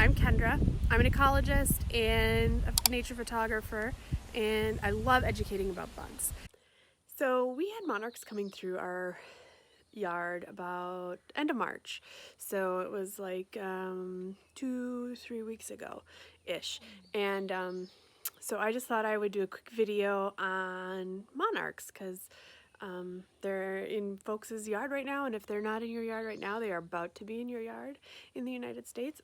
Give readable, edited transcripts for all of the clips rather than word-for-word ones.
I'm Kendra. I'm an ecologist and a nature photographer, and I love educating about bugs. So we had monarchs coming through our yard about end of March. So it was like 2-3 weeks ago ish. And so I just thought I would do a quick video on monarchs because they're in folks' yard right now, and if they're not in your yard right now, they are about to be in your yard in the United States.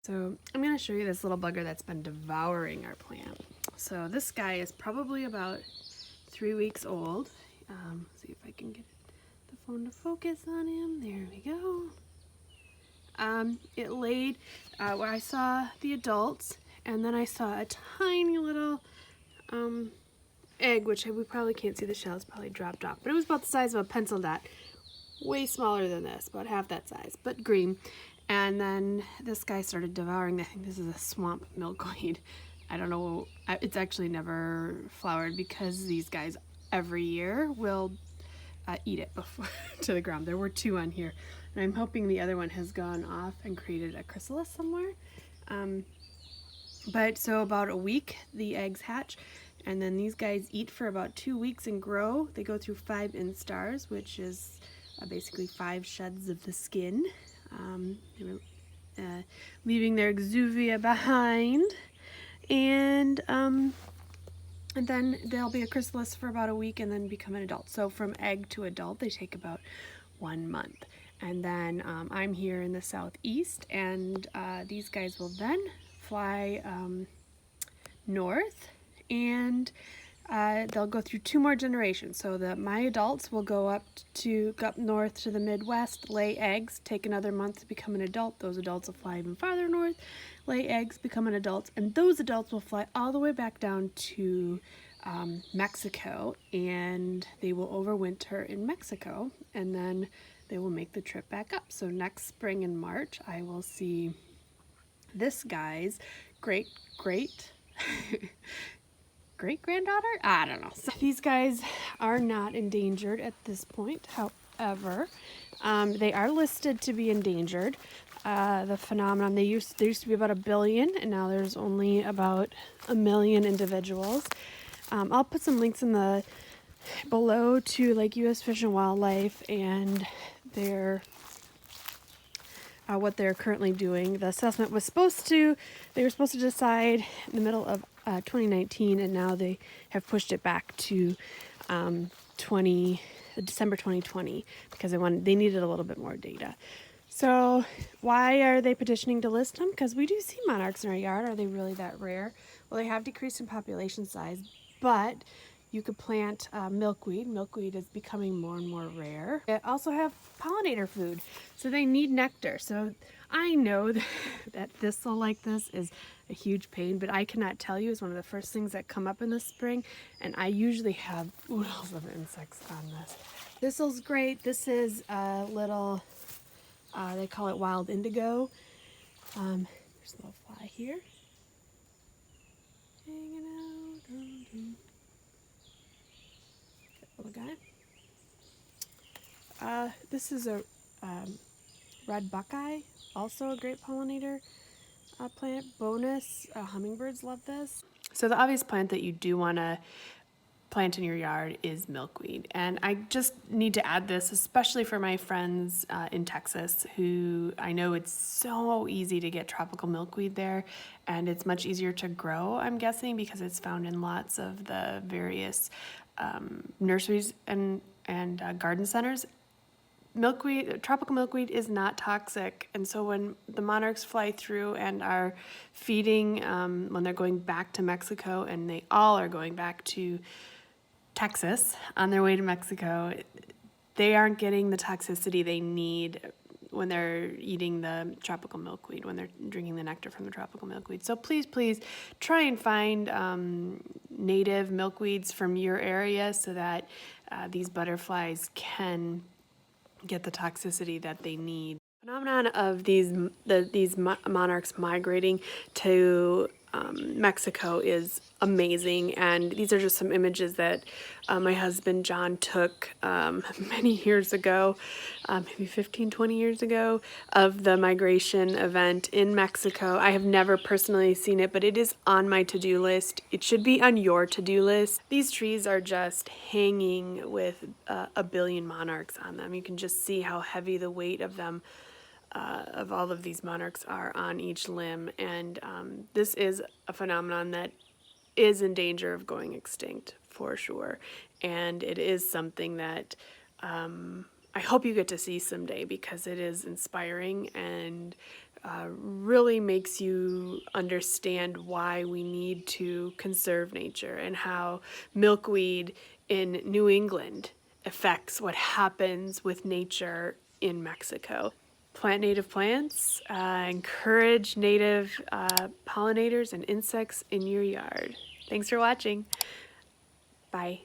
So I'm going to show you this little bugger that's been devouring our plant. So this guy is probably about 3 weeks old. See if I can get the phone to focus on him. There we go. It laid where I saw the adults, and then I saw a tiny little egg, which we probably can't see the shell. It's probably dropped off, but it was about the size of a pencil dot. Way smaller than this, about half that size, but green. And then this guy started devouring. I think this is a swamp milkweed. I don't know. It's actually never flowered because these guys every year will eat it before to the ground. There were 2 on here, and I'm hoping the other one has gone off and created a chrysalis somewhere. But so about a week the eggs hatch, and then these guys eat for about 2 weeks and grow. They go through 5 instars, which is basically 5 sheds of the skin, leaving their exuvia behind, and then they'll be a chrysalis for about a week and then become an adult. So from egg to adult, they take about 1 month. And then I'm here in the southeast, and these guys will then fly north, and they'll go through 2 more generations. So my adults will go up north to the Midwest, lay eggs, take another month to become an adult. Those adults will fly even farther north, lay eggs, become an adult, and those adults will fly all the way back down to Mexico, and they will overwinter in Mexico, and then they will make the trip back up. So next spring in March, I will see this guy's great granddaughter? I don't know. So these guys are not endangered at this point. However, they are listed to be endangered. The phenomenon, there used to be about 1 billion, and now there's only about 1 million individuals. I'll put some links in the below to like U.S. Fish and Wildlife and their what they're currently doing. The assessment was they were supposed to decide in the middle of 2019, and now they have pushed it back to December 2020 because they needed a little bit more data. So why are they petitioning to list them? Because we do see monarchs in our yard. Are they really that rare? Well, they have decreased in population size, but you could plant milkweed. Milkweed is becoming more and more rare. They also have pollinator food, so they need nectar. So I know that thistle like this is a huge pain, but I cannot tell you, it's one of the first things that come up in the spring, and I usually have oodles of insects on this. Thistle's great. This is a little, they call it wild indigo. There's a little fly here. Hanging out. Little guy. This is a red buckeye, also a great pollinator plant. Bonus, hummingbirds love this. So the obvious plant that you do want to plant in your yard is milkweed, and I just need to add this especially for my friends in Texas, who I know it's so easy to get tropical milkweed there, and it's much easier to grow, I'm guessing, because it's found in lots of the various nurseries and garden centers. Tropical milkweed is not toxic, and so when the monarchs fly through and are feeding, when they're going back to Mexico, and they all are going back to Texas on their way to Mexico, they aren't getting the toxicity they need when they're eating the tropical milkweed, when they're drinking the nectar from the tropical milkweed. So please try and find native milkweeds from your area so that these butterflies can get the toxicity that they need. Phenomenon of these monarchs migrating to Mexico is amazing, and these are just some images that my husband John took many years ago, maybe 15-20 years ago, of the migration event in Mexico. I have never personally seen it, but it is on my to-do list. It should be on your to-do list. These trees are just hanging with a billion monarchs on them. You can just see how heavy the weight of them of all of these monarchs are on each limb, and this is a phenomenon that is in danger of going extinct for sure, and it is something that I hope you get to see someday, because it is inspiring and really makes you understand why we need to conserve nature, and how milkweed in New England affects what happens with nature in Mexico. Plant native plants, encourage native pollinators and insects in your yard. Thanks for watching. Bye.